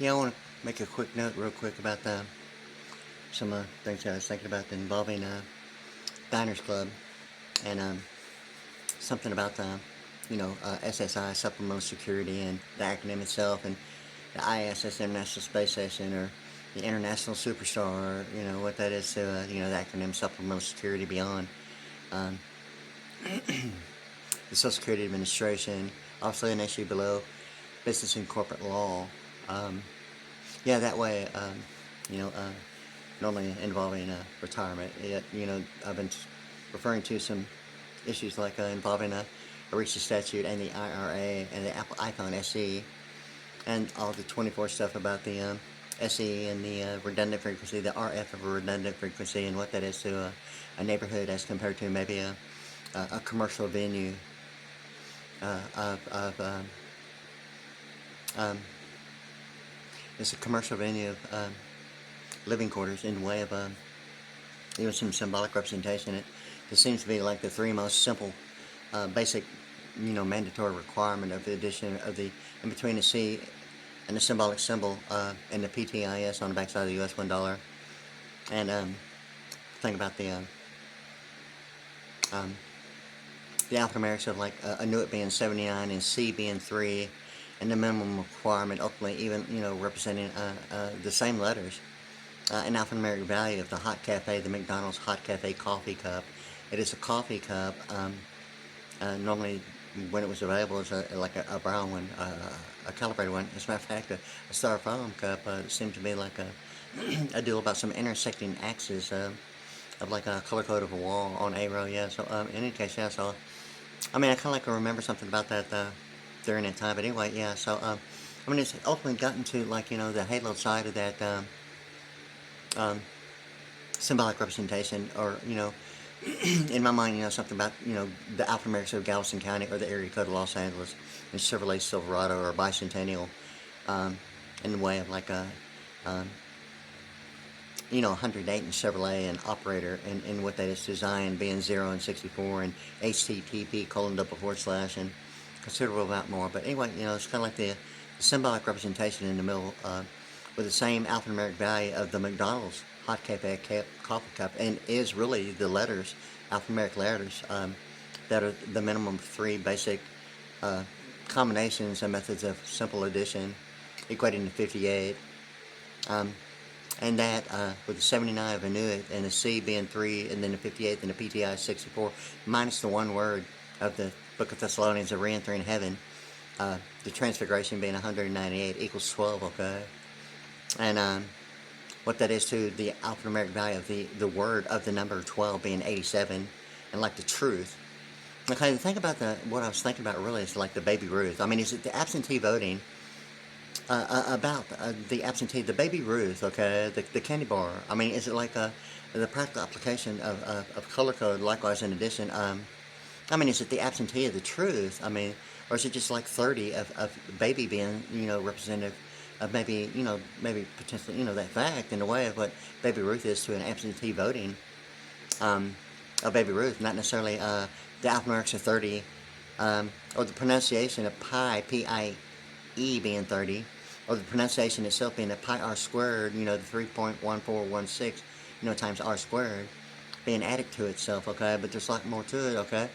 Yeah, I want to make a quick note real quick about some things I was thinking about involving Diners Club and something about SSI, Supplemental Security, and the acronym itself, and the ISS, International Space Station, or the International Superstar, what that is to, the acronym Supplemental Security Beyond. Um, the Social Security Administration, obviously an issue below business and corporate law. Um, yeah, that way, you know, uh, normally involving retirement. I've been referring to some issues like involving a ERISA statute and the IRA and the Apple iPhone SE and all the 24 stuff about the SE and the redundant frequency, the RF of a redundant frequency, and what that is to a neighborhood as compared to maybe a commercial venue of um, it's a commercial venue of living quarters in the way of some symbolic representation. It seems to be like the three most simple, basic, mandatory requirement of the addition of the in between the C and the symbolic symbol and the PTIS on the backside of the US $1. And think about um, the alphanumerics of like Inuit being 79 and C being 3, and the minimum requirement ultimately even representing the same letters. An alphanumeric value of the hot cafe, the McDonald's hot cafe coffee cup. It is a coffee cup. Normally, when it was available, it was like a brown one, a calibrated one. As a matter of fact, a styrofoam cup seemed to be like a deal about some intersecting axes of like a color code of a wall on a row. Yeah. So in any case, yeah. So I mean, I kind of like to remember something about that during that time. But anyway, yeah. So I mean, it's ultimately gotten to like the halo side of that. Um, Symbolic representation, or in my mind, something about the alphanumerics of Galveston County or the area code of Los Angeles, and Chevrolet Silverado or Bicentennial, um, in the way of like a 108 and Chevrolet and operator, and what that is to Zion being 0 and 64 and HTTP : / and considerable amount more. But anyway, it's kind of like the symbolic representation in the middle with the same alphanumeric value of the McDonald's hot cafe coffee cup, and is really the letters, alphanumeric letters, that are the minimum 3 basic combinations and methods of simple addition, equating to 58. And that with the 79 of Inuit and the C being 3, and then the 58 and the PTI 64, minus the one word of the Book of Thessalonians of re-entering heaven, the transfiguration being 198 equals 12, okay? And what that is to the alphanumeric value of the word of the number 12 being 87, and like the truth. Okay, the thing about what I was thinking about really is like the Baby Ruth. I mean, is it the absentee voting? About the Baby Ruth, okay, the candy bar. I mean, is it like the practical application of color code, likewise in addition? I mean, is it the absentee of the truth? I mean, or is it just like 30 of baby being, representative of maybe potentially, that fact in a way of what Baby Ruth is to an absentee voting of Baby Ruth, not necessarily the alphanumerics of 30, or the pronunciation of pi, P-I-E being 30, or the pronunciation itself being a pi r squared, the 3.1416, times r squared, being added to itself, okay? But there's a lot more to it, okay?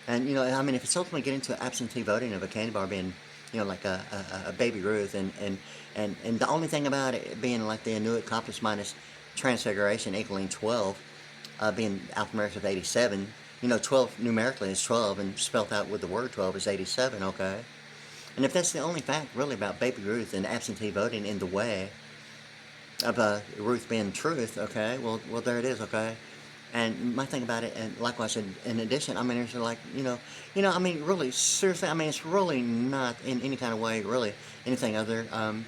And, I mean, if it's ultimately getting to absentee voting of a candy bar being, like a Baby Ruth, and the only thing about it being like the Inuit compass minus transfiguration equaling 12, being alphanumerics of 87, 12 numerically is 12, and spelled out with the word 12 is 87, okay? And if that's the only fact really about Baby Ruth and absentee voting in the way of Ruth being truth, okay, well there it is, okay? And my thing about it, and likewise in addition, I mean, there's like, I mean, really, seriously, I mean, it's really not in any kind of way, really, anything other, and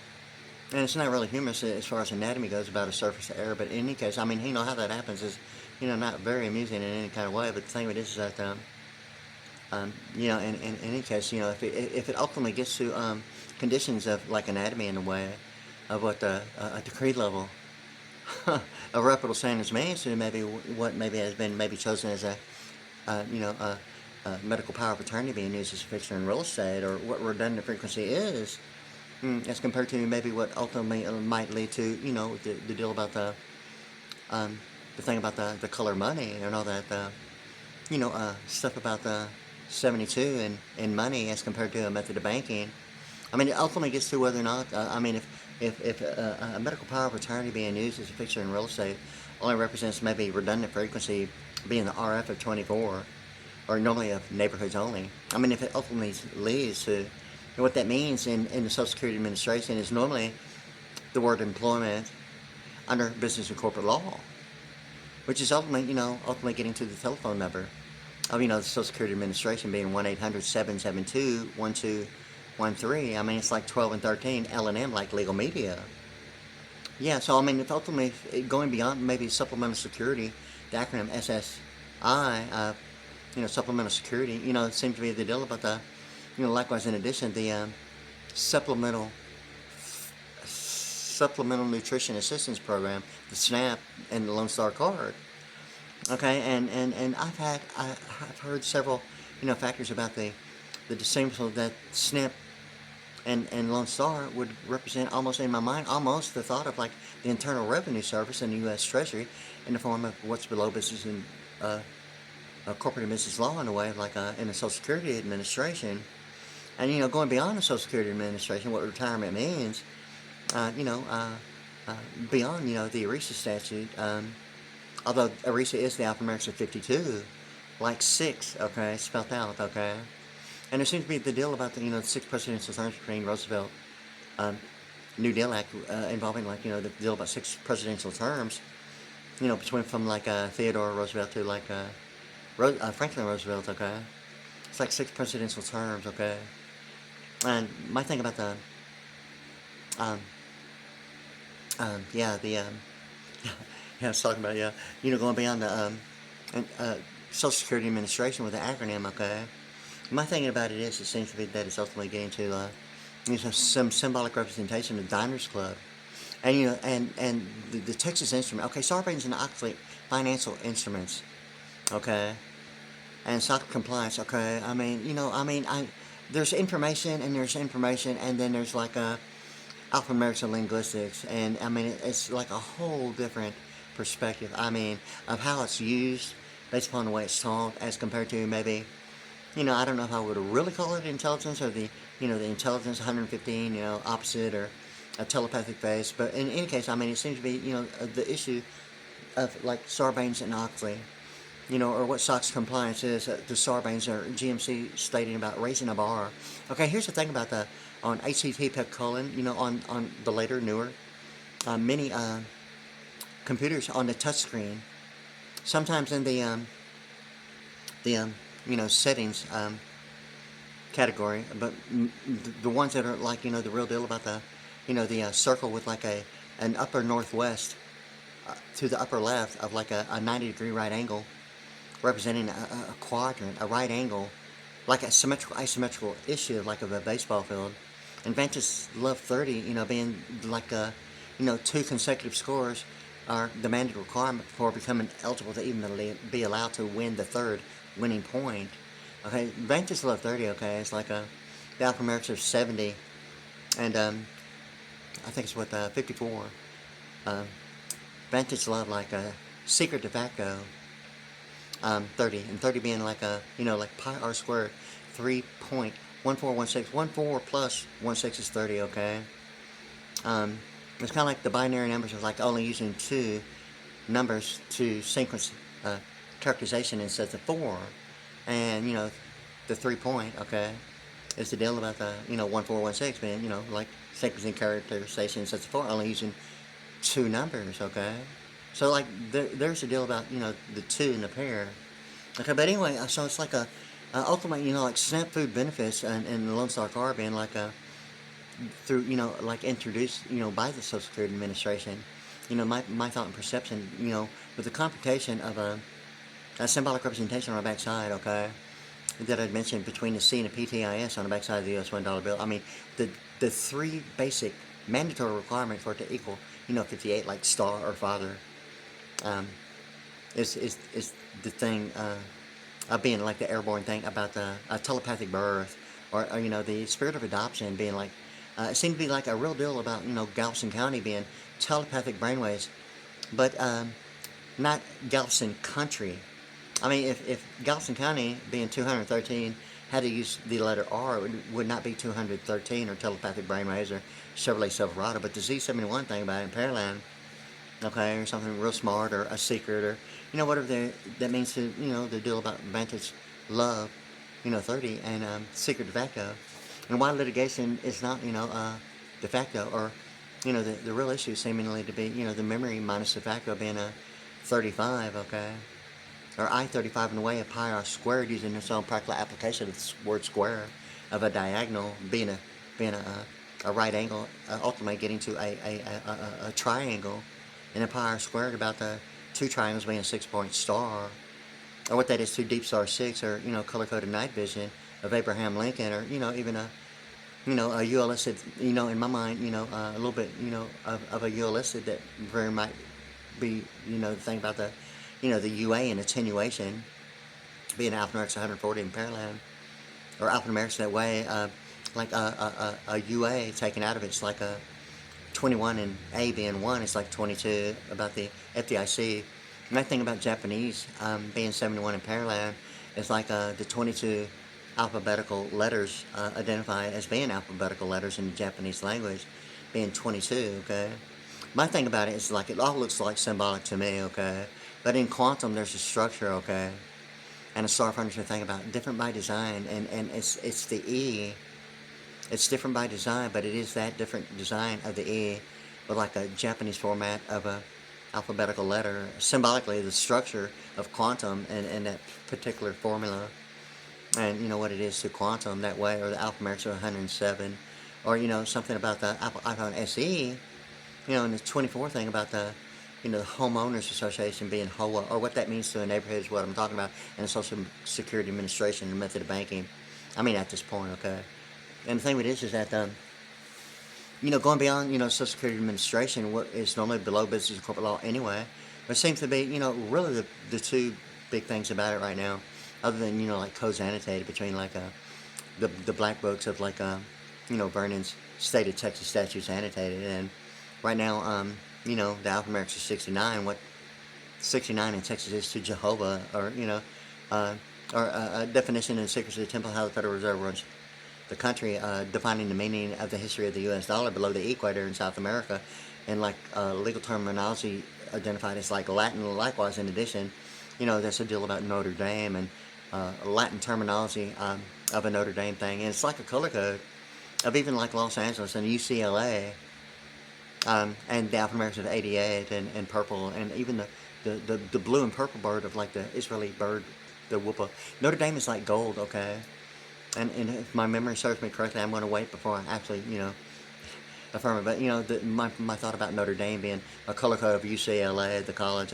it's not really humorous as far as anatomy goes about a surface area, but in any case, I mean, how that happens is, not very amusing in any kind of way, but the thing of it is that, in any case, if it ultimately gets to conditions of like anatomy in a way of what a decree level a reputable standards means to maybe what maybe has been maybe chosen as a medical power of attorney being used as a fixture in real estate, or what redundant frequency is, as compared to maybe what ultimately might lead to, the deal about um, the thing about the color money and all that, stuff about the 72 and money as compared to a method of banking. I mean, it ultimately gets to whether or not, if a medical power of attorney being used as a fixture in real estate only represents maybe redundant frequency being the RF of 24, or normally of neighborhoods only. I mean, if it ultimately leads to, what that means in the Social Security Administration is normally the word employment under business and corporate law, which is ultimately getting to the telephone number of, the Social Security Administration being 1-800-772-1213. I mean, it's like 12 and 13, L&M, like legal media. Yeah, so I mean, if ultimately going beyond maybe supplemental security, the acronym SSI, supplemental security, it seems to be the deal about the, likewise in addition, the supplemental supplemental nutrition assistance program, the SNAP and the Lone Star card. Okay, and I've heard several, factors about the distinction that SNP and Lone Star would represent, almost in my mind, almost the thought of like the Internal Revenue Service and the U.S. Treasury in the form of what's below business and corporate and business law, in a way of like in the Social Security Administration. And going beyond the Social Security Administration, what retirement means, beyond the ERISA statute. Although ERISA is the alphanumeric of 52, like 6, okay, spelled out, okay. And there seems to be the deal about the 6 presidential terms between Roosevelt, New Deal Act, involving like, the deal about 6 presidential terms, between from like Theodore Roosevelt to like Franklin Roosevelt, okay. It's like 6 presidential terms, okay. And my thing about the, yeah, the, yeah, I was talking about, yeah, going beyond the Social Security Administration with the acronym, okay. My thinking about it is, it seems to be that it's ultimately getting to some symbolic representation of Diners Club, and and the Texas Instrument, okay, Sarbanes and Oxley financial instruments, okay, and SOX compliance, okay. I mean, there's information and there's information, and then there's like alphanumerics and linguistics, and I mean it's like a whole different perspective. I mean, of how it's used based upon the way it's taught, as compared to maybe, I don't know if I would really call it intelligence, or the intelligence 115, opposite, or a telepathic base. But in any case, I mean, it seems to be, the issue of like Sarbanes and Oxley, or what SOX compliance is, the Sarbanes or GMC stating about raising a bar. Okay, here's the thing about the, on HTTP colon, on the later, newer, many computers on the touchscreen, sometimes in the settings category, but the ones that are like, the real deal about the, the circle with like an upper northwest to the upper left of like a 90-degree right angle, representing a quadrant, a right angle, like a symmetrical, asymmetrical issue, like of a baseball field. And Vantage Love 30, being like 2 consecutive scores are the mandatory requirement for becoming eligible to even be allowed to win the 3rd winning point. Okay, Vantage Love 30, okay, it's like the alphanumerics are 70, and I think it's what 54. Vantage Love, like a secret de facto, 30, and 30 being like like pi r squared, 3.1416. 14 plus 16 is 30, okay. It's kind of like the binary numbers are like only using 2 numbers to sequence characterization instead of 4. And, the 3 point, okay, is the deal about the, 1416 being, like sequencing characterization instead of 4, only using 2 numbers, okay. So, like, there's the deal about, the 2 in the pair. Okay, but anyway, so it's like ultimately, like SNAP food benefits and the Lone Star Car being like through, like introduced, by the Social Security Administration. My thought and perception, with the computation of a symbolic representation on the backside, okay, that I'd mentioned between the C and the PTIS on the backside of the US $1 bill. I mean, the 3 basic mandatory requirements for it to equal, 58, like star or father, is the thing, being like the airborne thing about the telepathic birth, or the spirit of adoption being like It seemed to be like a real deal about, Galveston County being telepathic brainwaves, but not Galveston Country. I mean, if Galveston County, being 213, had to use the letter R, it would not be 213 or telepathic brainwaves or Chevrolet Silverado, but the Z71 thing about it in Pearland, okay, or something real smart or a secret or, whatever that means to, the deal about Vantage Love, 30 and secret de facto. And why litigation is not, de facto or, the real issue seemingly to be, the memory minus de facto being a 35, okay? Or I-35 in the way of pi r squared using its own practical application of the word square of a diagonal being a right angle, ultimately getting to a triangle, and a pi r squared about the two triangles being a 6-point star, or what that is, 2 deep star 6, or color-coded night vision of Abraham Lincoln, or even a a ULS, in my mind, a little bit, of a ULS that very might be, the thing about the, the UA and attenuation, being alphanumerics 140 in Pearland, or alphanumerics that way, like a UA taken out of it's like a 21 and A being 1, it's like 22 about the FDIC. And that thing about Japanese being 71 in Pearland is like the 22 alphabetical letters identified as being alphabetical letters in the Japanese language, being 22, okay? My thing about it is like it all looks like symbolic to me, okay? But in quantum, there's a structure, okay? And a star furniture thing about different by design, and it's the E. It's different by design, but it is that different design of the E with like a Japanese format of a alphabetical letter, symbolically the structure of quantum and that particular formula. And what it is to quantum that way, or the alphanumerics are 107, or something about the Apple iPhone SE, and the 24 thing about the the homeowners association being HOA, or what that means to a neighborhood is what I'm talking about, and the Social Security Administration, the method of banking. I mean, at this point, okay. And the thing with this is that going beyond Social Security Administration, what is normally below business and corporate law anyway, but it seems to be really the two big things about it right now, other than like codes annotated between like the black books of like Vernon's State of Texas statutes annotated, and right now the alphanumerics are 69. What 69 in Texas is to Jehovah, or or a definition in the Secrets of the Temple, how the Federal Reserve runs the country, defining the meaning of the history of the U.S. dollar below the equator in South America, and like legal terminology identified as like Latin. Likewise, in addition, there's a deal about Notre Dame and Latin terminology of a Notre Dame thing, and it's like a color code of even like Los Angeles and UCLA, and the alphanumerics of 88 and purple, and even the blue and purple bird of like the Israeli bird, the whoopa. Notre Dame is like gold, okay? And if my memory serves me correctly, I'm going to wait before I actually, affirm it. But, my thought about Notre Dame being a color code of UCLA, the college,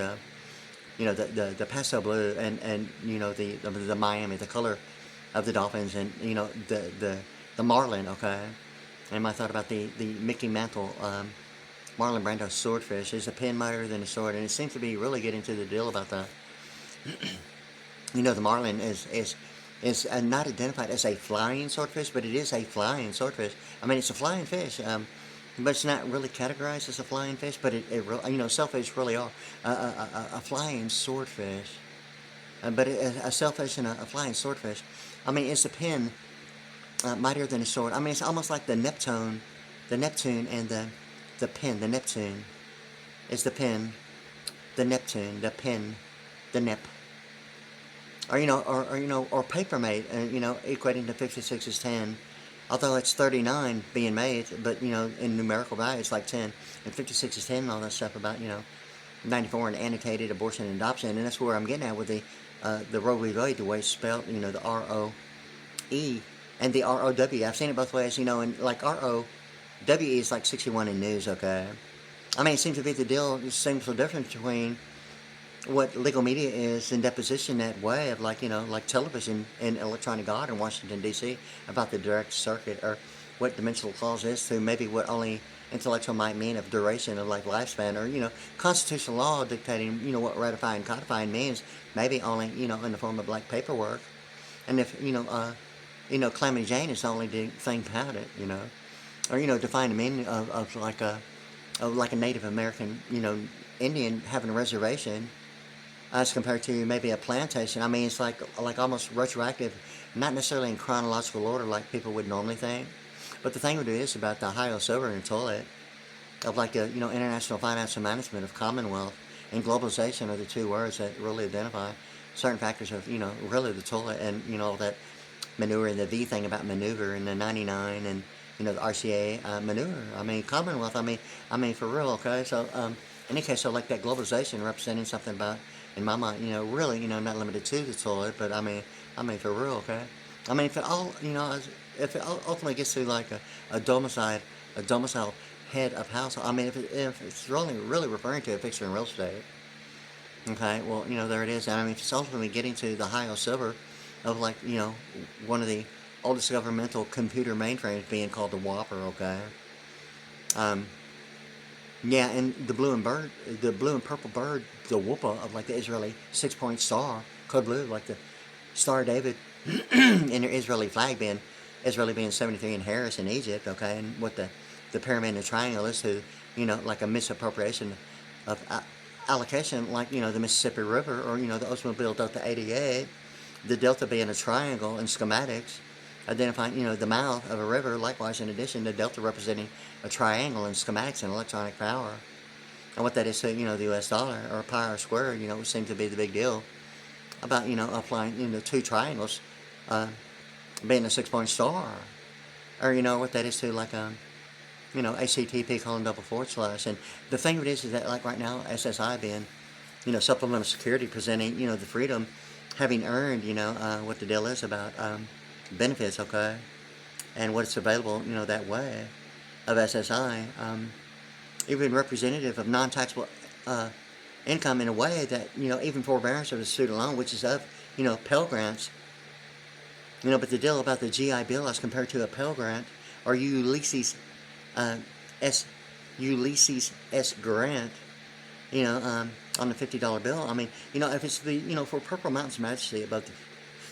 the pastel blue, and the Miami, the color of the Dolphins, and, the Marlin, okay? And my thought about the Mickey Mantle, Marlon Brando swordfish is a pin mightier than a sword, and it seems to be really getting to the deal about the, the Marlin is not identified as a flying swordfish, but it is a flying swordfish. I mean, it's a flying fish, but it's not really categorized as a flying fish, but shellfish really are a flying swordfish. But a shellfish and a flying swordfish, I mean, it's a pin mightier than a sword. I mean, it's almost like the Neptune and the pin, the Neptune is the pin, the Neptune, the pin, the Nep. Or or paper made, equating to 56 is 10, although it's 39 being made, but in numerical value it's like 10, and 56 is 10, and all that stuff about 94 and annotated abortion and adoption, and that's where I'm getting at with the Roe v. Wade, the way it's spelled, the R-O-E and the R-O-W. I've seen it both ways, and like R-O-W-E is like 61 in news, okay. I mean, it seems to be the deal. It seems the difference between what legal media is in deposition that way of like television and electronic art in Washington D.C. about the direct circuit, or what dimensional clause is to maybe what only intellectual might mean of duration of like lifespan, or constitutional law dictating what ratifying codifying means, maybe only in the form of like paperwork. And if Calamity Jane is the only thing about it, or define the meaning of like a Native American, Indian having a reservation as compared to maybe a plantation. I mean, it's like almost retroactive, not necessarily in chronological order like people would normally think. But the thing with it is about the Ohio Silver and Toilet, of like the international financial management of Commonwealth and globalization are the two words that really identify certain factors of really the toilet, and all that manure, and the V thing about maneuver, and the 99, and the RCA maneuver. I mean, Commonwealth. I mean for real. Okay, so in any case, so like that globalization representing something about, in my mind, really, not limited to the toilet, but I mean for real. Okay, I mean if it all, if it ultimately gets to like a domicile head of household. I mean, if it's really referring to a fixture in real estate. Okay, well, there it is. And I mean, if it's ultimately getting to the high silver of like, one of the oldest governmental computer mainframes being called the Whopper, okay? Um, yeah, and the blue and purple bird, the Whoopa of like the Israeli 6-point star, code blue, like the Star of David in their Israeli being 73 in Harris in Egypt, okay? And what the pyramid and the triangle is to, like a misappropriation of allocation, like, the Mississippi River, or, the Oldsmobile Delta 88, the delta being a triangle in schematics, identifying, the mouth of a river. Likewise, in addition, the delta representing a triangle in schematics and electronic power. And what that is to, the US dollar, or pi r squared, would seem to be the big deal about, applying, two triangles, being a 6-point star. Or, what that is to, like, ACTP colon double forward slash. And the thing of it is that, like, right now, SSI being, supplemental security, presenting, the freedom, having earned, what the deal is about benefits, okay, and what it's available, that way of SSI, even representative of non-taxable income in a way that, even forbearance of a student loan, which is of, Pell Grants, but the deal about the GI Bill as compared to a Pell Grant, or uh, S, Ulysses S. Grant, on the $50 bill. I mean, if it's the, for Purple Mountain's majesty above the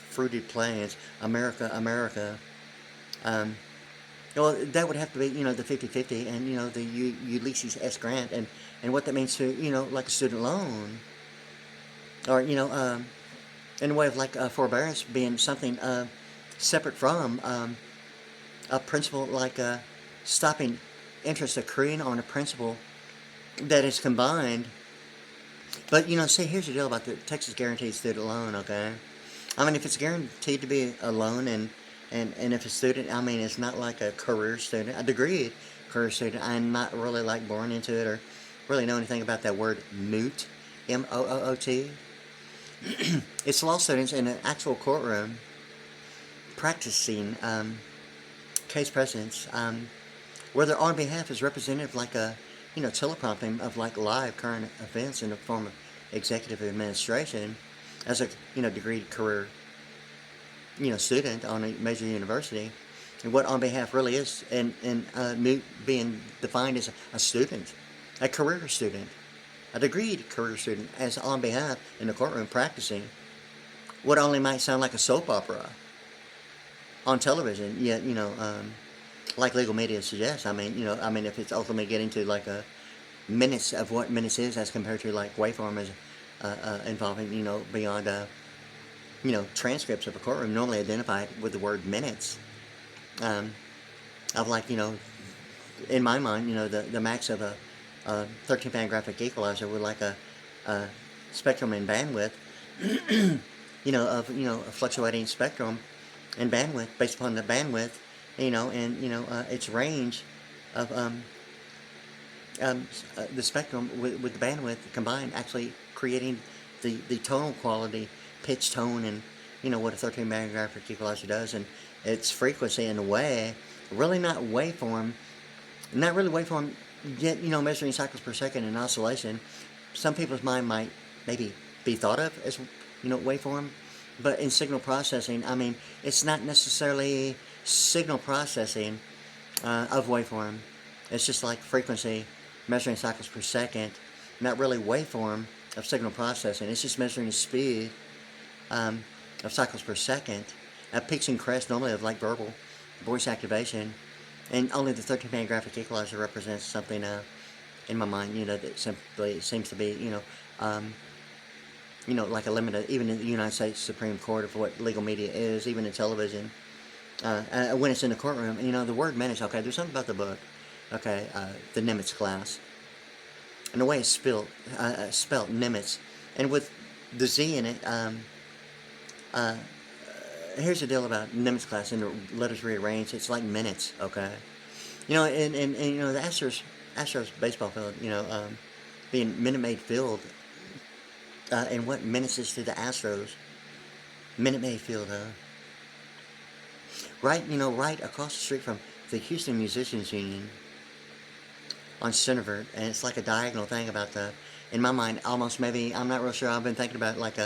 fruited plains, America, America, well, that would have to be, the 50/50, and, the Ulysses S. Grant, and what that means to, like a student loan, or, in a way of like forbearance being something separate from a principle, like stopping interest accruing on a principle that is combined. But, see, here's the deal about the Texas Guaranteed Student Loan, okay? I mean, if it's guaranteed to be a loan, and if a student, I mean, it's not like a career student, a degree career student. I'm not really like born into it, or really know anything about that word moot, MOOT. It's law students in an actual courtroom practicing case presence, where their on behalf is representative, like a, teleprompting of like live current events in the form of executive administration, as a, degreed career, student on a major university. And what on behalf really is, and being defined as a student, a career student, a degreed career student, as on behalf in the courtroom practicing what only might sound like a soap opera on television, yet, like legal media suggests. I mean, if it's ultimately getting to like a minutes of what minutes is as compared to like waveform as involving, beyond, transcripts of a courtroom normally identified with the word minutes, of like, in my mind, the max of a 13-band graphic equalizer with like a spectrum and bandwidth, of, a fluctuating spectrum and bandwidth based upon the bandwidth, and, its range of the spectrum with the bandwidth combined, actually creating the tonal quality, pitch, tone, and, what a 13-band graphic equalizer does, and its frequency in a way, really not really waveform, yet, measuring cycles per second in oscillation. Some people's mind might maybe be thought of as, waveform, but in signal processing, I mean, it's not necessarily signal processing of waveform. It's just like frequency, measuring cycles per second, not really waveform of signal processing. It's just measuring the speed of cycles per second at peaks and crests, normally of like verbal voice activation, And only the 13-band graphic equalizer represents something in my mind, that simply seems to be, like a limit, even in the United States Supreme Court of what legal media is, even in television, when it's in the courtroom. The word menace, okay, there's something about the book, okay, the Nimitz class, and the way it's spelled Nimitz, and with the Z in it, uh, here's the deal about Nimitz class, and the letters rearranged, it's like minutes, okay? And the Astros baseball field, being Minute Maid Field, and what menaces to the Astros? Minute Maid Field, huh? Right across the street from the Houston Musicians Union on Centervert, and it's like a diagonal thing about in my mind, almost maybe, I'm not real sure, I've been thinking about like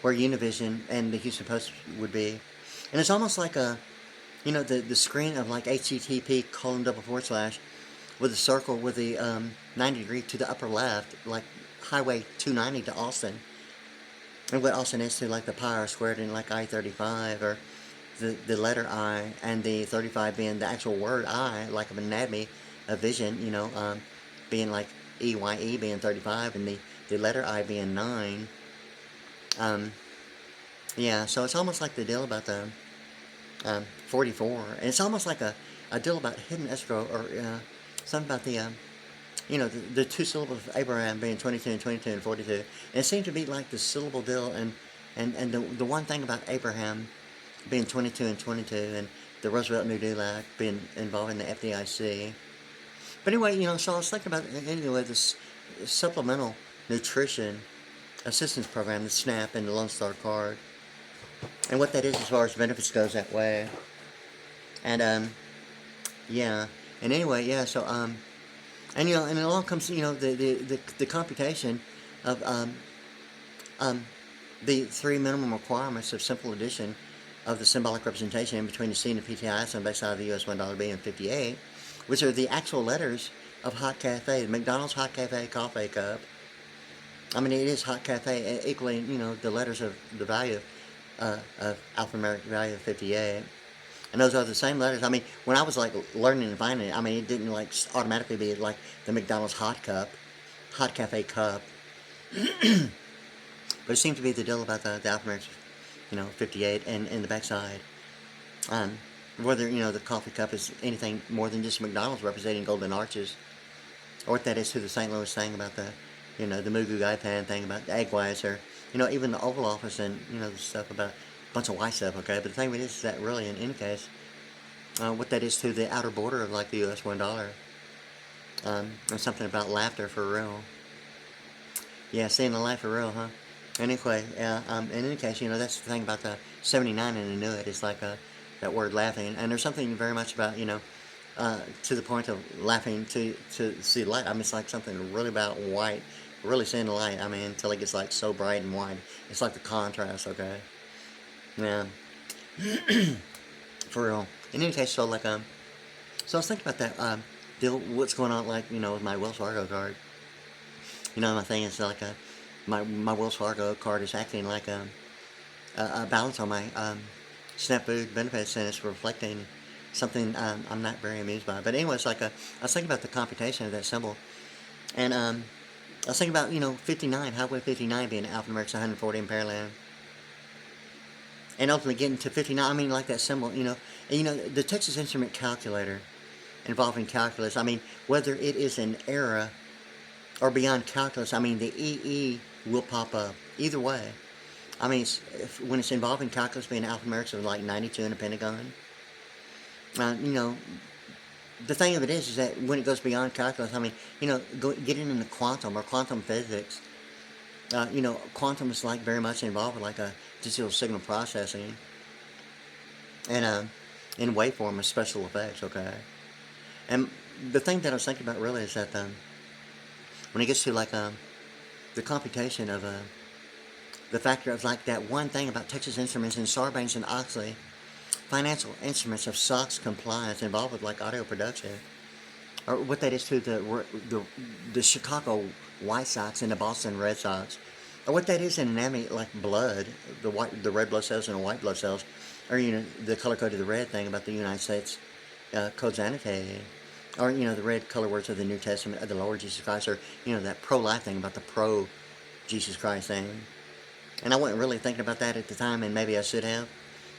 where Univision and the Houston Post would be. And it's almost like the screen of like http:// with a circle with the 90 degree to the upper left, like Highway 290 to Austin. And what Austin is to like the pi r squared in like I-35, or the letter I, and the 35 being the actual word I, like of anatomy of vision, being like EYE being 35, and the letter I being 9. Yeah, so it's almost like the deal about the 44. And it's almost like a deal about hidden escrow, or something about the two syllables of Abraham being 22 and 22 and 42. And it seemed to be like the syllable deal, and the one thing about Abraham being 22 and 22, and the Roosevelt New Deal Act being involving the FDIC. But anyway, so I was thinking about, anyway, this supplemental nutrition assistance program, the SNAP and the Lone Star card, and what that is as far as benefits goes that way. And yeah, and anyway, yeah, so and and along comes the computation of the three minimum requirements of simple addition of the symbolic representation in between the C and the PTIs on the backside of the US $1 bill and 58, which are the actual letters of Hot Cafe, the McDonald's Hot Cafe coffee cup. I mean, it is Hot Cafe, equally, the letters of the value of alphanumeric value of 58. And those are the same letters. I mean, when I was like learning and finding it, I mean, it didn't like automatically be like the McDonald's Hot Cafe cup. But it seemed to be the deal about the alphanumeric, 58 and the backside. Whether, the coffee cup is anything more than just McDonald's representing golden arches, or what that is to the St. Louis thing about the Mugu Gai Pan thing about the egg whites, or, even the Oval Office, and, the stuff about a bunch of white stuff, okay? But the thing is that really, in any case, what that is to the outer border of, like, the US $1, and something about laughter for real. Yeah, seeing the life for real, huh? Anyway, in any case, that's the thing about the 79 and the Inuit. It's like that word laughing, and there's something very much about, to the point of laughing to see light. I mean, it's like something really about white, really seeing the light. I mean, until it gets like so bright and white. It's like the contrast, okay? Yeah. For real. In any case, so like, so I was thinking about that, deal, what's going on, like, with my Wells Fargo card. My thing is like my Wells Fargo card is acting like a balance on my SNAP food benefits, and it's reflecting something I'm not very amused by. But anyway, it's like I was thinking about the computation of that symbol, and I was thinking about 59, Highway 59 being alphanumeric 140 in Pearland, and ultimately getting to 59. I mean, like that symbol, and the Texas Instrument calculator involving calculus. I mean, whether it is an error or beyond calculus, I mean, the EE will pop up. Either way. I mean, when it's involving calculus being alphanumeric, so like 92 in the Pentagon, the thing of it is that when it goes beyond calculus, I mean, getting into quantum or quantum physics, quantum is like very much involved with like a digital signal processing, and in waveform of special effects, okay? And the thing that I was thinking about really is that when it gets to like the computation of the factor of like that one thing about Texas Instruments and Sarbanes-Oxley, financial instruments of SOX compliance involved with like audio production, or what that is to the Chicago White Sox and the Boston Red Sox, or what that is in anatomy, like blood, the red blood cells and the white blood cells, or the color coded the red thing about the United States codes annotated, or the red color words of the New Testament of the Lord Jesus Christ, or that pro-life thing about the pro-Jesus Christ thing. And I wasn't really thinking about that at the time, and maybe I should have.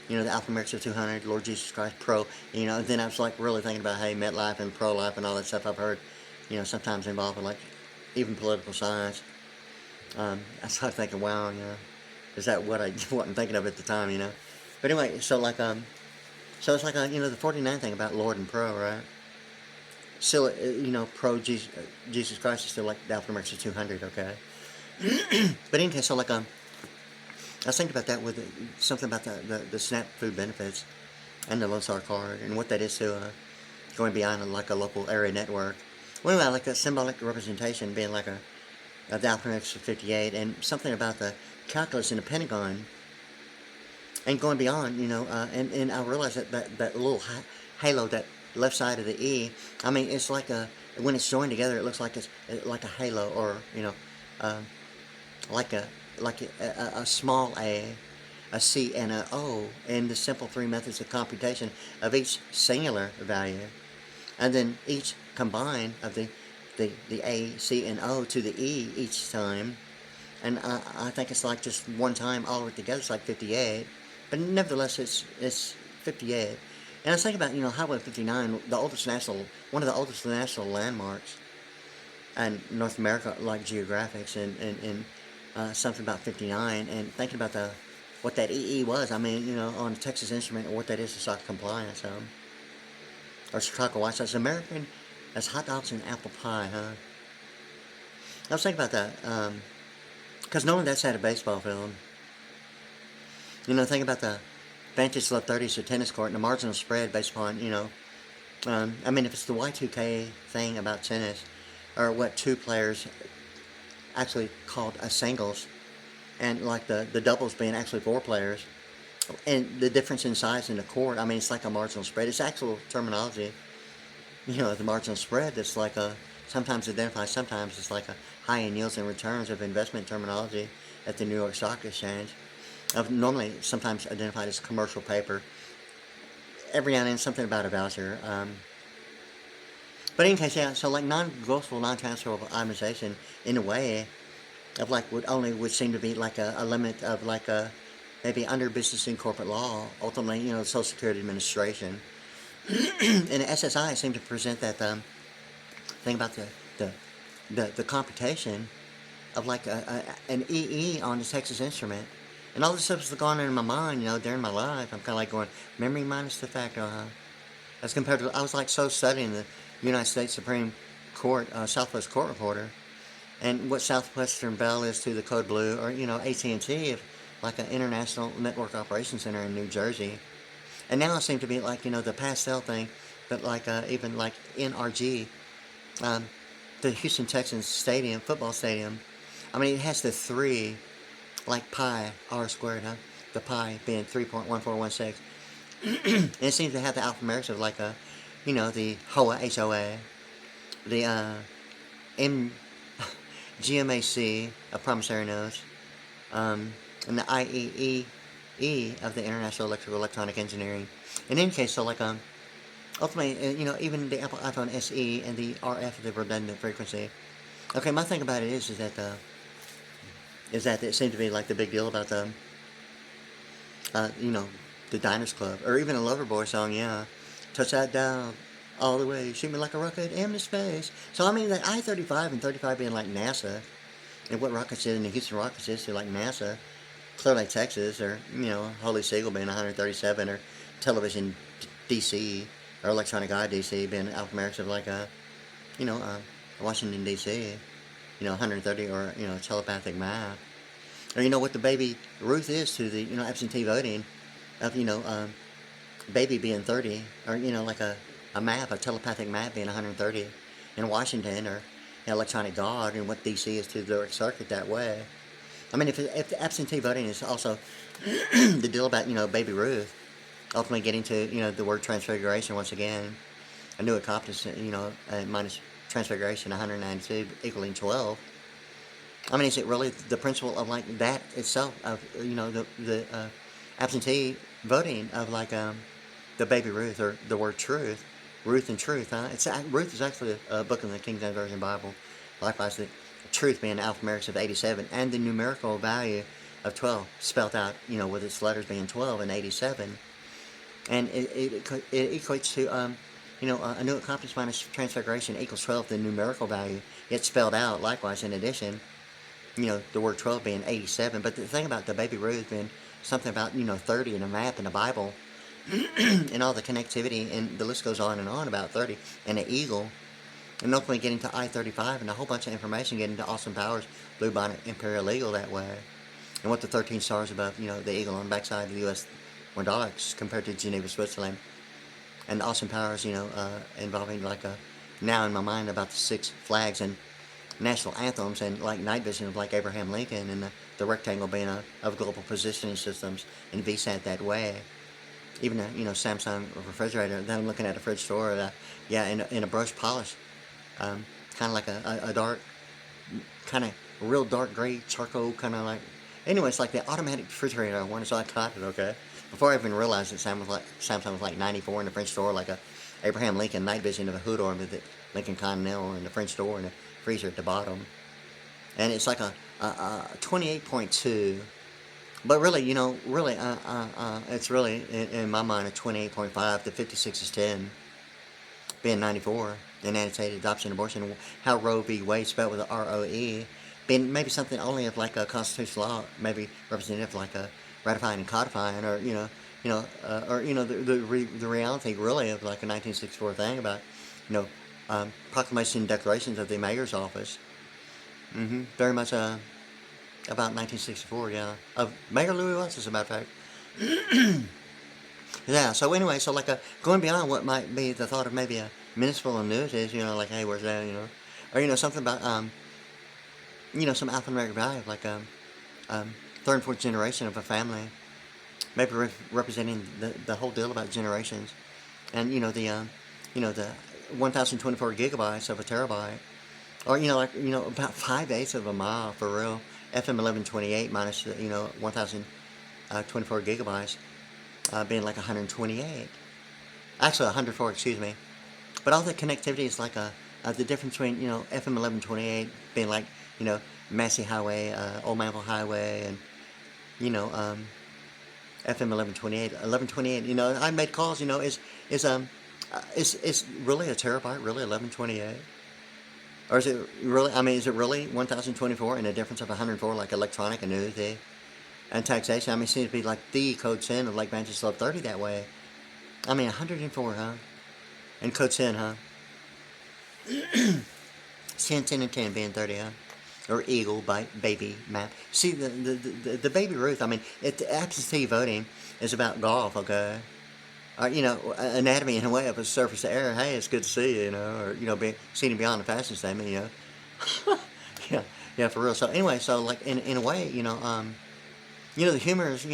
The alphanumerics 200, Lord Jesus Christ, pro. Then I was like really thinking about, hey, MetLife and pro-life and all that stuff I've heard, sometimes involved in like even political science. I started thinking, wow, is that what I wasn't thinking of at the time, But anyway, so like, so it's like, the 49 thing about Lord and pro, right? Still, pro Jesus Christ is still like the alphanumerics 200, okay? But anyway, so like, I was thinking about that with something about the SNAP food benefits and the Lone Star card and what that is to going beyond like a local area network. Well, I like that symbolic representation being like the alphanumerics 58, and something about the calculus in the Pentagon and going beyond, and I realized that little halo, that left side of the E, I mean, it's like when it's joined together, it looks like it's like a halo, or, uh, like a small a C, and a O, in the simple three methods of computation of each singular value, and then each combined of the A, C, and O to the E each time. And I think it's like just one time all of it together, it's like 58. But nevertheless, it's 58. And I was thinking about, Highway 59, one of the oldest national landmarks in North America, like geographics, and something about 59, and thinking about what that EE was. I mean, on the Texas Instrument, or what that is to stock compliance, or Chicago White Sox. American as hot dogs and apple pie, huh? I was thinking about that, because knowing that's at a baseball field, think about the Vantage Love 30s or tennis court and the marginal spread based upon, I mean, if it's the Y2K thing about tennis, or what two players actually called a singles, and like the doubles being actually four players, and the difference in size in the court, I mean, it's like a marginal spread. It's actual terminology, the marginal spread that's like sometimes identified, sometimes it's like a high-end yields and returns of investment terminology at the New York Stock Exchange. Normally, sometimes identified as commercial paper. Every now and then, something about a voucher. But in any case, yeah, so like non-grossable, non-transferable itemization, in a way, of like would seem to be like a limit of like maybe under business and corporate law, ultimately, the Social Security Administration. And SSI seemed to present that thing about the computation of like an EE on the Texas Instrument. And all this stuff's gone into my mind, during my life. I'm kind of like going, memory minus the factor, huh? As compared to, I was like so studying the United States Supreme Court, Southwest Court Reporter, and what Southwestern Bell is to the Code Blue, or, AT&T, like an international network operations center in New Jersey. And now it seems to be like, the pastel thing, but like even like NRG, the Houston Texans stadium, football stadium. I mean, it has the 3, like pi, r squared, huh? The pi being 3.1416. And it seems to have the alphanumerics of like the HOA, HOA, the GMAC, a promissory notes, and the IEEE of the International Electronic Engineering. In any case, so like ultimately, even the Apple iPhone SE and the RF, the redundant frequency. Okay, my thing about it is that it seemed to be like the big deal about the Diners Club, or even a Loverboy song, yeah. Touch that down all the way, shoot me like a rocket into space. So I mean, the I-35 and 35 being like NASA, and what rockets is, and the Houston Rockets is to like NASA, Clear Lake, Texas, or Holy Siegel being 137, or Television DC, or Electronic Eye DC being alphanumerics of like Washington DC, 130, or telepathic math, or what the baby Ruth is to the absentee voting of baby being 30, or like a map, a telepathic map being 130 in Washington, or electronic God, and what DC is to the direct circuit that way. I mean, if the absentee voting is also the deal about baby Ruth ultimately getting to the word transfiguration once again, a new accomplice, minus transfiguration 192 equaling 12. I mean, is it really the principle of like that itself of the absentee voting of like the baby Ruth, or the word truth, Ruth and Truth, huh? Ruth is actually a book in the King James Version Bible. Likewise, the Truth being alphanumerics of 87, and the numerical value of 12 spelled out, with its letters being 12 and 87. And it equates to, a new accomplishment minus transfiguration equals 12, the numerical value. It's spelled out, likewise, in addition, the word 12 being 87. But the thing about the baby Ruth being something about, 30 in a map in the Bible, and all the connectivity, and the list goes on and on about 30, and the eagle, and ultimately getting to I-35, and a whole bunch of information getting to Austin Powers, Blue Bonnet, Imperial Eagle that way. And what the 13 stars above, the eagle on the backside of the U.S. Monarchs compared to Geneva, Switzerland. And Austin Powers, involving now in my mind about the 6 flags and national anthems and night vision of Abraham Lincoln, and the rectangle being of global positioning systems and VSAT that way. Even a Samsung refrigerator. Then I'm looking at a fridge store, in a brush polish, kind of like a dark, kind of real dark gray charcoal, kind of like. Anyway, it's like the automatic refrigerator I wanted, so I caught it. Okay, before I even realized that Samsung was 94 in the French store, like a Abraham Lincoln night vision of a hood ornament, the Lincoln Continental in the French door, and a freezer at the bottom, and it's like a 28.2. But really, it's really, in my mind, a 28.5 to 56 is 10, being 94, and annotated adoption, abortion, how Roe v. Wade, spelled with a R-O-E, being maybe something only of a constitutional law, maybe representative a ratifying and codifying, or, the reality really of a 1964 thing about, proclamation and declarations of the mayor's office. Very much, about 1964, yeah. Of Mayor Louis Watts, as a matter of fact. Yeah, so anyway, going beyond what might be the thought of maybe a municipal annuities, hey, where's that, or, something about, some alphanumeric value, third and fourth generation of a family, maybe representing the whole deal about generations, and, the 1,024 gigabytes of a terabyte, or, about 5/8 of a mile, for real. FM 1128 minus 1,024 gigabytes, being 128. Actually, 104, excuse me. But all the connectivity is the difference between, FM 1128 being Massey Highway, Old Manville Highway, and, FM 1128. 1128, I made calls, is really a terabyte, really 1128? Or is it really, is it really 1,024 and a difference of 104, electronic annuity and taxation? It seems to be the code 10 of Lake Manchester Slope 30 that way. 104, huh? And code 10, huh? 10, 10, and 10 being 30, huh? Or eagle, baby, map. See, the baby Ruth, absentee voting is about golf, okay? Anatomy in a way of a surface area. Hey, it's good to see you, or seeing beyond the fashion statement, yeah, for real. So anyway, in a way, the humor is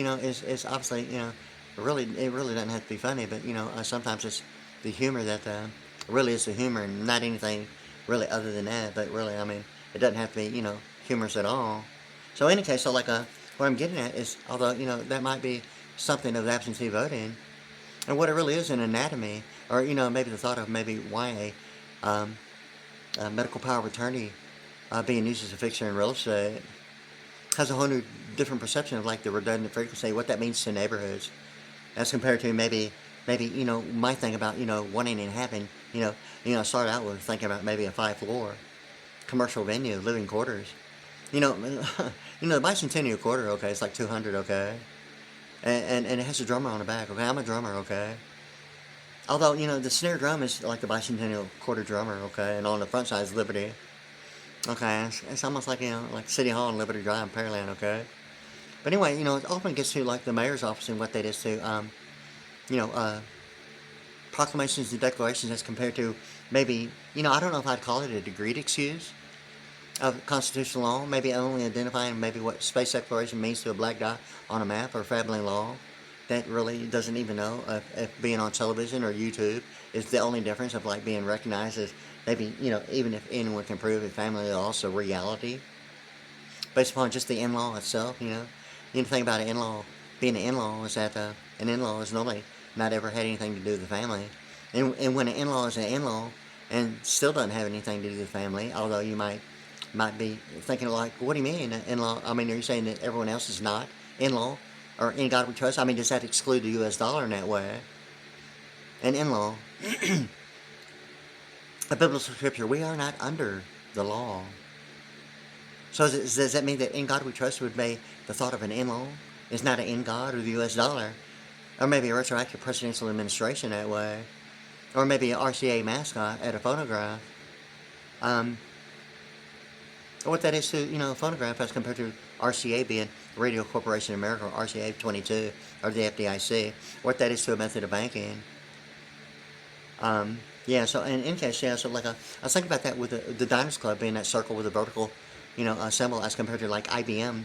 obviously, it really doesn't have to be funny, but sometimes it's the humor that really is the humor, and not anything really other than that. But really, it doesn't have to be humorous at all. So in any case, what I'm getting at is, although that might be something of absentee voting. And what it really is in anatomy, or, maybe the thought of maybe why a medical power of attorney being used as a fixture in real estate has a whole new different perception of the redundant frequency, what that means to neighborhoods, as compared to maybe my thing about wanting and having start out with thinking about maybe a 5-floor commercial venue, living quarters. The bicentennial quarter, okay, it's 200, okay. And it has a drummer on the back, okay? I'm a drummer, okay? Although, the snare drum is the bicentennial quarter drummer, okay? And on the front side is Liberty. Okay, it's almost like City Hall and Liberty Drive, Pearland, okay? But anyway, it often gets to, the mayor's office and what that is to, proclamations and declarations as compared to maybe, I don't know if I'd call it a degreed excuse of constitutional law, maybe only identifying maybe what space exploration means to a black dot on a map, or family law that really doesn't even know if being on television or YouTube is the only difference of being recognized as maybe, even if anyone can prove it, family law is a reality based upon just the in-law itself, The thing about an in-law, being an in-law, is that an in-law is normally not ever had anything to do with the family. And when an in-law is an in-law and still doesn't have anything to do with the family, although you might be thinking like, what do you mean in-law? I mean, are you saying that everyone else is not in-law or in God we trust? I mean, does that exclude the U.S. dollar in that way? An in-law, a biblical scripture, we are not under the law. So does that mean that in God we trust would be the thought of an in-law is not an in God or the U.S. dollar? Or maybe a retroactive presidential administration that way? Or maybe an RCA mascot at a phonograph? Um, what that is to, a phonograph as compared to RCA being Radio Corporation of America or RCA 22 or the FDIC. What that is to a method of banking. Yeah, so in any case, yeah, so like I was thinking about that with the Diners Club being that circle with a vertical, symbol as compared to like IBM,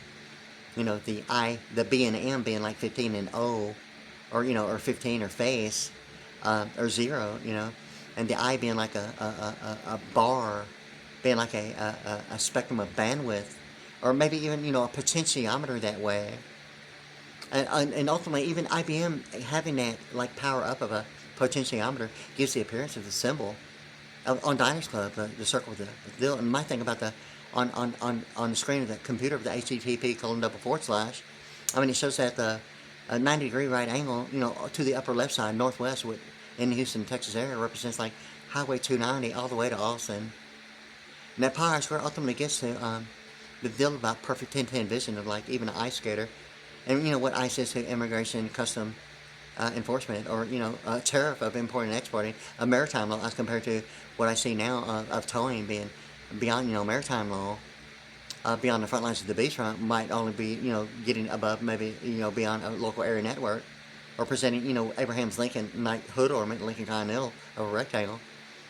the B and M being like 15 and O, or 15 or face, or 0, and the I being like a bar, being like a spectrum of bandwidth, or maybe even, a potentiometer that way. And ultimately, even IBM having that like power up of a potentiometer gives the appearance of the symbol on Diners Club, the circle with the deal. And my thing about the on the screen of the computer of the HTTP:// I mean, it shows that the 90-degree right angle, to the upper left side, northwest, in the Houston, Texas area, represents like Highway 290 all the way to Austin. And that power square ultimately gets to the deal about perfect 10-10 vision of like even an ice skater. And what ICE is to immigration, custom enforcement, or tariff of importing and exporting, a maritime law as compared to what I see now of towing being beyond maritime law, beyond the front lines of the beachfront might only be getting above maybe beyond a local area network, or presenting Abraham's Lincoln hood ornament, Lincoln Continental of a rectangle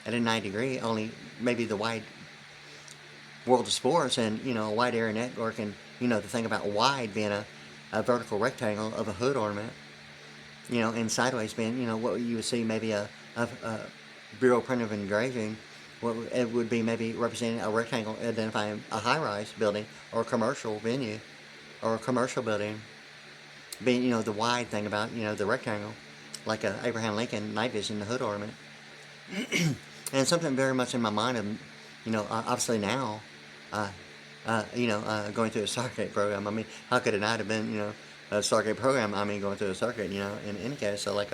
at a 90-degree, only maybe the wide world of sports and a wide area network, and the thing about wide being a vertical rectangle of a hood ornament, and sideways being, what you would see maybe a bureau print of engraving, what it would be maybe representing a rectangle identifying a high-rise building or a commercial venue or a commercial building, being, the wide thing about, the rectangle, like a Abraham Lincoln night vision, the hood ornament. And something very much in my mind of, obviously now, going through a Stargate program. I mean, how could it not have been, a Stargate program? I mean, going through a Stargate, in any case. So, like,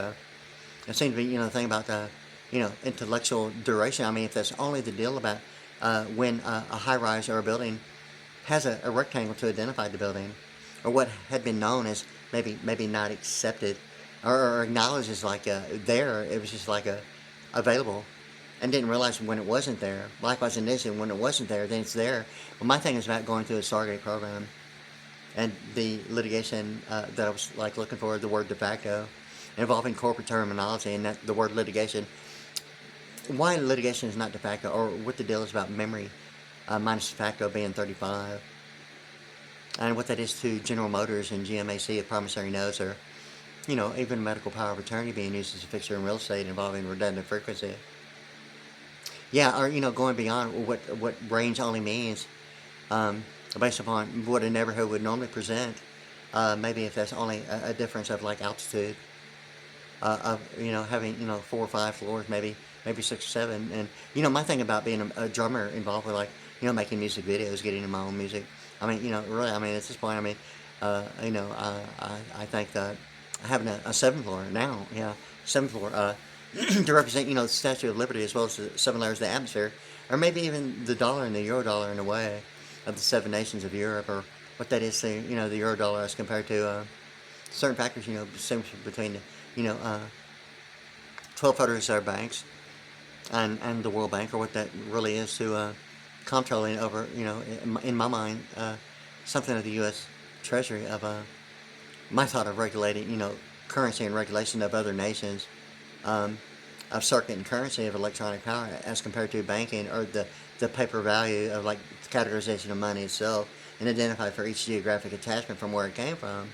it seems to be, the thing about the, intellectual duration. I mean, if that's only the deal about when a high-rise or a building has a rectangle to identify the building, or what had been known as maybe not accepted or acknowledged as like there, it was just like available, and didn't realize when it wasn't there. Likewise in this, and when it wasn't there, then it's there. Well, my thing is about going through a Stargate program and the litigation that I was like looking for, the word de facto, involving corporate terminology, and that the word litigation. Why litigation is not de facto, or what the deal is about memory minus de facto being 35, and what that is to General Motors and GMAC of promissory notes, or even medical power of attorney being used as a fixture in real estate involving redundant frequency. Yeah, or going beyond what range only means, based upon what a neighborhood would normally present. Maybe if that's only a difference of like altitude, of having 4 or 5 floors, maybe 6 or 7. And my thing about being a drummer involved with like making music videos, getting in my own music. I mean, really, I mean, at this point, I mean, I think that having a 7th floor now, 7th floor, to represent, the Statue of Liberty as well as the 7 layers of the atmosphere, or maybe even the dollar and the euro dollar in a way of the 7 nations of Europe, or what that is, the euro dollar as compared to certain factors, between the, 12 Federal Reserve banks and the World Bank, or what that really is to comptrolling over, in my mind, something of the U.S. Treasury of my thought of regulating, currency and regulation of other nations, of circuit and currency of electronic power as compared to banking, or the paper value of like the categorization of money itself, and identify for each geographic attachment from where it came from,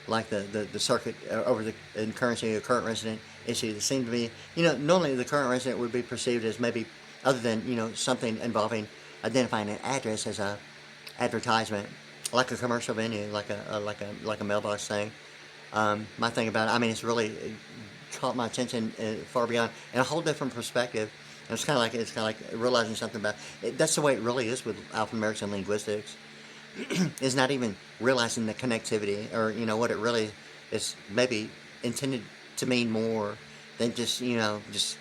like the circuit over the in currency of current resident issue. That seemed to be, normally the current resident would be perceived as maybe, other than something involving identifying an address as a advertisement, like a commercial venue, like a mailbox thing. My thing about it, I mean, it's really caught my attention far beyond in a whole different perspective. And it's kind of like realizing something about it. That's the way it really is with alphanumerics linguistics. Is not even realizing the connectivity, or what it really is maybe intended to mean more than just just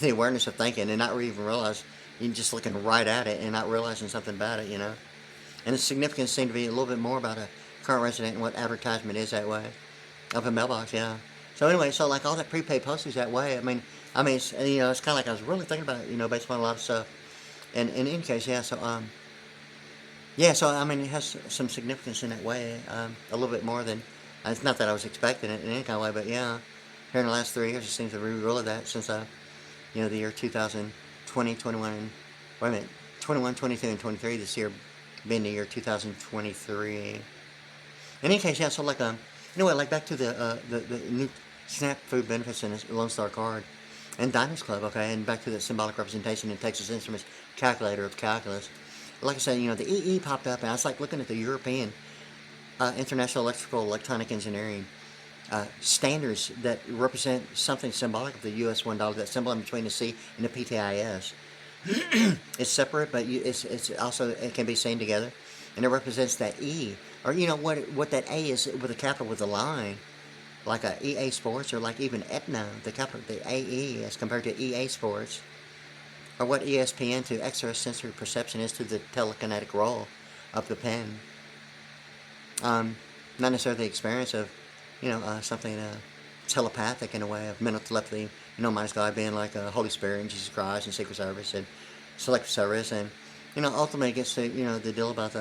the awareness of thinking and not even realize you're just looking right at it and not realizing something about it. And the significance seemed to be a little bit more about a current resident and what advertisement is that way of a mailbox. Yeah. So anyway, so like all that prepaid postage that way. I mean, it's kind of like I was really thinking about it, based upon a lot of stuff. And in any case, yeah. So I mean, it has some significance in that way, a little bit more than. It's not that I was expecting it in any kind of way, but yeah, here in the last 3 years, it seems to be really that since the year 2020, 21, and wait a minute, 21, 22, and 23. This year being the year 2023. In any case, yeah. So like anyway, like back to the new SNAP food benefits and Lone Star card and Diners Club, okay, and back to the symbolic representation in Texas Instruments calculator of calculus. Like I said, the EE popped up, and I was like looking at the European International Electrical Electronic Engineering standards that represent something symbolic of the US $1, that symbol in between the C and the PTIS. It's separate, but it's also, it can be seen together, and it represents that E, or what that A is with a capital with a line, like a EA Sports, or like even Aetna, the AE as compared to EA Sports, or what ESPN to extrasensory perception is to the telekinetic roll of the pen. Not necessarily the experience of, something telepathic in a way of mental telepathy. Minus God being like Holy Spirit and Jesus Christ and Secret Service and Selective Service, and ultimately it gets to the deal about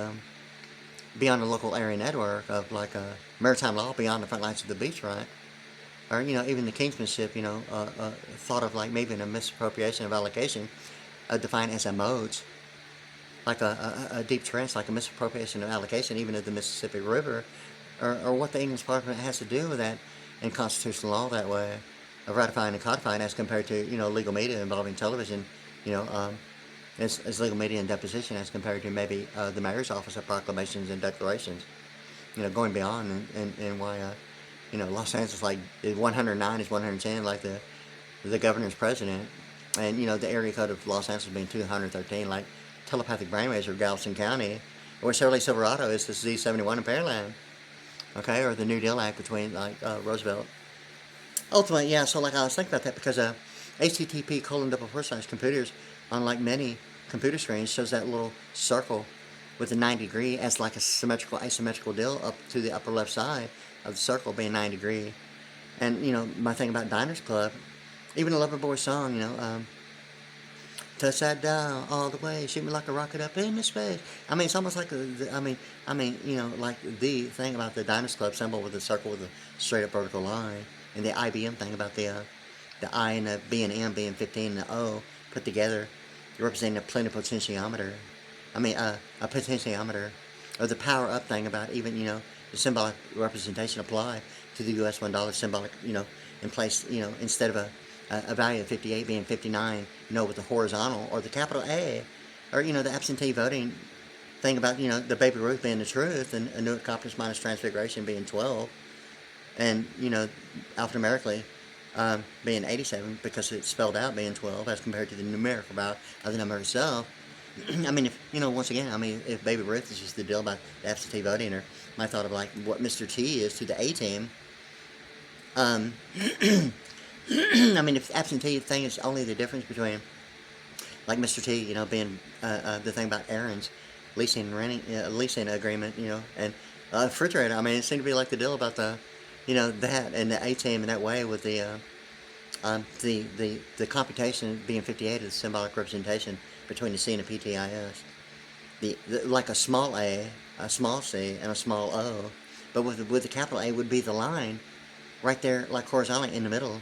beyond the local area network of like maritime law beyond the front lines of the beach, right? Or even the kingsmanship, thought of like maybe a misappropriation of allocation, defined as a modes, like a deep trance, like a misappropriation of allocation, even of the Mississippi River, or what the English Parliament has to do with that in constitutional law that way, of ratifying and codifying as compared to legal media involving television, as legal media and deposition as compared to maybe the mayor's office of proclamations and declarations, going beyond and why Los Angeles like 109 is 110 like the governor's president, and the area code of Los Angeles being 213 like telepathic brainwaves of Galveston County, or Shirley Silverado is the Z71 in Pearland, okay, or the New Deal Act between like Roosevelt. Ultimately, yeah. So like I was thinking about that because HTTP:// computers, unlike many computer screens, shows that little circle with a 90 degree as like a symmetrical asymmetrical deal up to the upper left side of the circle being 90 degree. And my thing about Diners Club, even a Loverboy song, touch that dial all the way, shoot me like a rocket up into space. I mean, it's almost like like the thing about the Diners Club symbol with the circle with a straight up vertical line, and the IBM thing about the I and the B and M being 15 and the O put together, representing a plenipotentiometer. A potentiometer, or the power up thing about even the symbolic representation applied to the US $1 symbolic, in place, instead of a value of 58 being 59, with the horizontal or the capital A, or the absentee voting thing about the Baby Ruth being the truth, and a new accomplice minus transfiguration being 12, and alphanumerically being 87 because it's spelled out being 12 as compared to the numerical value of the number itself. I mean, if once again, if Baby Ruth is just the deal about the absentee voting, or my thought of like what Mr. T is to the A team. If absentee thing is only the difference between like Mr. T, being the thing about Aaron's leasing and renting, leasing agreement, and refrigerator. It seemed to be like the deal about the, that and the A team in that way with the computation being 58 is the symbolic representation between the C and the PTIS. Like a small a small c, and a small o, but with the capital A would be the line right there, like horizontally in the middle,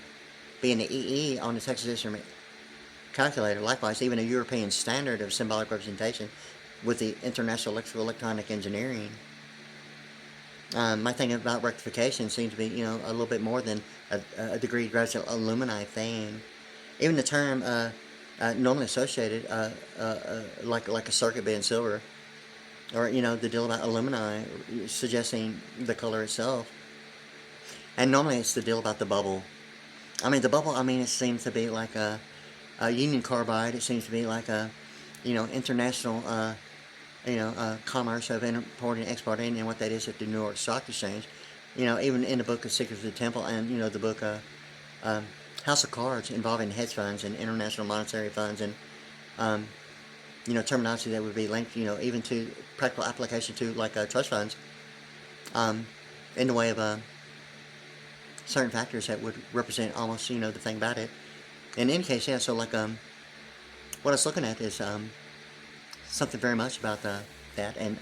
being the EE on the Texas Instrument calculator. Likewise, even a European standard of symbolic representation with the International Electrical Electronic Engineering. My thing about rectification seems to be, a little bit more than a degree gradual alumni thing. Even the term normally associated, like a circuit being silver, or the deal about alumni suggesting the color itself, and normally it's the deal about the bubble, I mean, the bubble, I mean, it seems to be like a Union Carbide. It seems to be like a, international, commerce of importing and exporting, and what that is at the New York Stock Exchange. Even in the book of Secrets of the Temple, and, the book um, House of Cards, involving hedge funds and international monetary funds, and, um, terminology that would be linked, even to practical application to, like, trust funds, um, in the way of certain factors that would represent almost, the thing about it. In any case, yeah, so, like, what I was looking at is something very much about that, and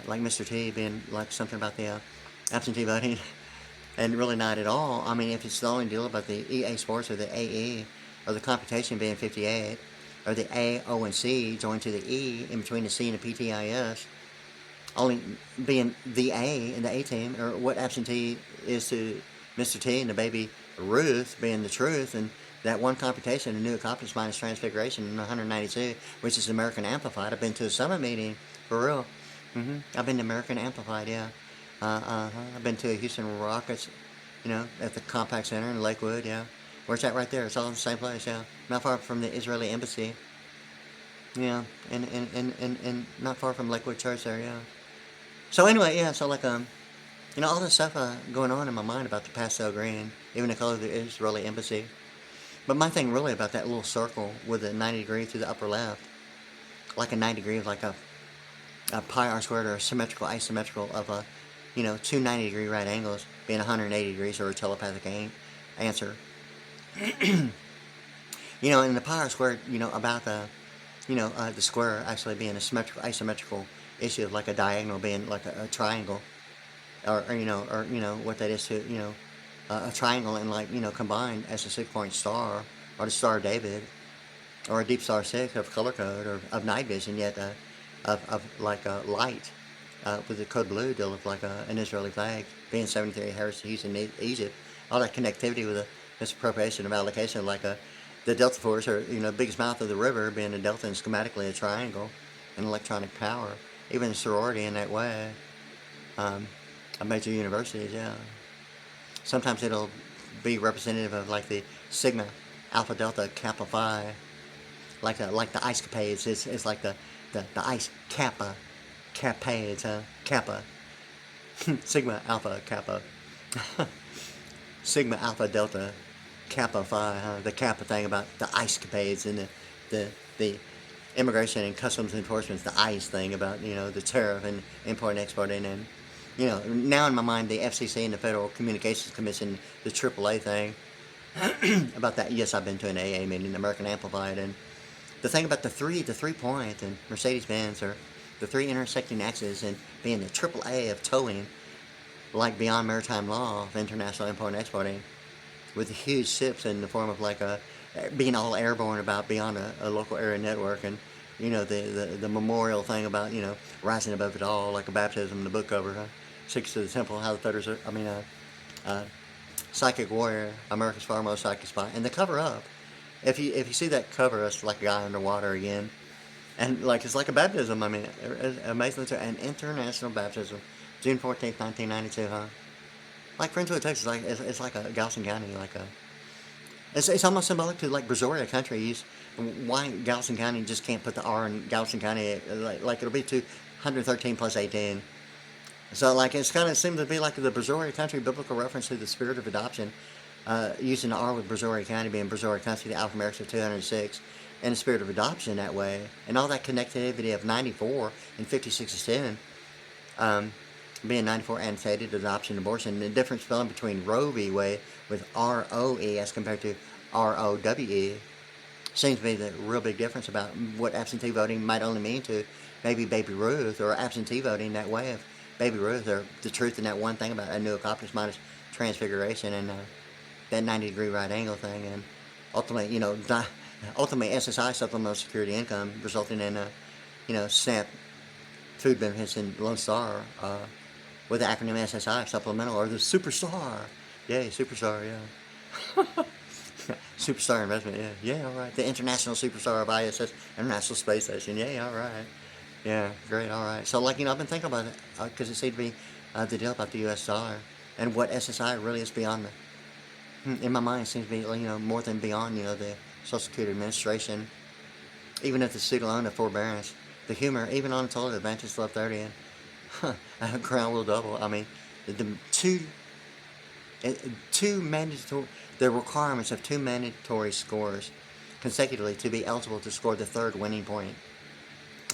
like Mr. T being like something about the absentee voting, and really not at all. I mean, if it's the only deal about the EA Sports or the AE, or the computation being 58, or the A, O, and C joined to the E in between the C and the PTIS, only being the A in the A team, or what absentee is to Mr. T and the baby Ruth being the truth, and that one computation, the new accomplishment minus transfiguration in 192, which is American Amplified. I've been to a summit meeting, for real. I've been to American Amplified, yeah. I've been to a Houston Rockets, at the Compact Center in Lakewood, yeah. Where's that right there? It's all in the same place, yeah. Not far from the Israeli Embassy, yeah. And not far from Lakewood Church there, yeah. So anyway, yeah, so like, all this stuff going on in my mind about the pastel green, even the color of the Israeli Embassy. But my thing really about that little circle with a 90 degree to the upper left, like a 90 degree of like a pi r squared, or a symmetrical asymmetrical of a, two 90 degree right angles being 180 degrees, or a telepathic answer. And the pi r squared, about the square actually being a symmetrical asymmetrical issue of like a diagonal being like a triangle, or what that is to, a triangle, and like, combined as a 6-point star, or the Star of David, or a Deep Star 6 of color code, or of night vision, yet of like a light, with the code blue deal of like an Israeli flag being 73 heresy used in Egypt. All that connectivity with a misappropriation of allocation, like the Delta Force, or biggest mouth of the river being a delta, and schematically a triangle, and electronic power, even a sorority in that way. Of major universities, yeah. Sometimes it'll be representative of like the Sigma, Alpha, Delta, Kappa, Phi, like the ice capades. It's like the ice Kappa, capades, Kappa, Sigma, Alpha, Kappa, Sigma, Alpha, Delta, Kappa, Phi, the Kappa thing about the ice capades, and the immigration and customs enforcement, the ICE thing about, the tariff and import and exporting, and, now in my mind, the FCC and the Federal Communications Commission, the AAA thing, about that. Yes, I've been to an AA meeting, American Amplified, and the thing about the 3-point, and Mercedes-Benz, or the 3 intersecting axes, and being the AAA of towing, like beyond maritime law of international import and exporting, with huge ships in the form of like being all airborne about beyond a local area network, and the memorial thing about rising above it all, like a baptism in the book cover, Secrets of the Temple, how the fetters are, psychic warrior, America's foremost psychic spy, and the cover up. If you see that cover, it's like a guy underwater again, and like it's like a baptism. Amazing, an international baptism, June 14th, 1992, huh? Like Friendswood, Texas, like it's like a Galveston County, like a. It's almost symbolic to like Brazoria Country. Why Galveston County just can't put the R in Galveston County? Like it'll be 213 plus 18. So like it's kind of seems to be like the Brazoria Country biblical reference to the spirit of adoption, using the R with Brazoria County being Brazoria Country, the alphanumerics of 206, and the spirit of adoption that way, and all that connectivity of 94 and 56 is 10. Being 94 annotated adoption, abortion, and the difference spelling between Roe v. Wade with R-O-E as compared to R-O-W-E seems to be the real big difference about what absentee voting might only mean to maybe Baby Ruth, or absentee voting that way of Baby Ruth, or the truth in that one thing about a new accomplishment minus transfiguration, and that 90-degree right angle thing, and ultimately, ultimately SSI, supplemental security income, resulting in SNAP food benefits in Lone Star, with the acronym SSI, supplemental, or the Superstar. Yay, Superstar, yeah. Superstar investment, yeah, all right. The International Superstar of ISS, International Space Station, yay, all right. Yeah, great, all right. So, like, I've been thinking about it, because it seemed to be the deal about the U.S. dollar, and what SSI really is beyond in my mind, it seems to be, more than beyond, the Social Security Administration, even if the suit alone of forbearance, the humor, even on the total advantage love 30 and a ground rule double. I mean, the uh, two mandatory, the requirements of two mandatory scores consecutively to be eligible to score the third winning point.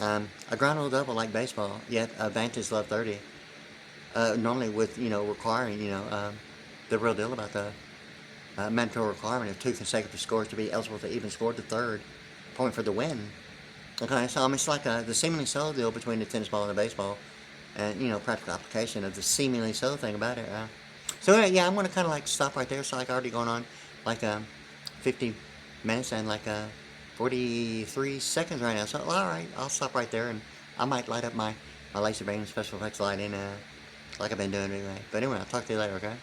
A ground rule double like baseball, yet advantage love 30. Normally with, requiring, the real deal about the mandatory requirement of two consecutive scores to be eligible to even score the third point for the win. Okay, so I mean, it's like the seemingly so deal between the tennis ball and the baseball, and practical application of the seemingly so thing about it. So anyway, yeah, I'm gonna kind of like stop right there. So like already going on like 50 minutes and like 43 seconds right now. So all right, I'll stop right there, and I might light up my laser beam special effects lighting like I've been doing anyway. But anyway, I'll talk to you later. Okay.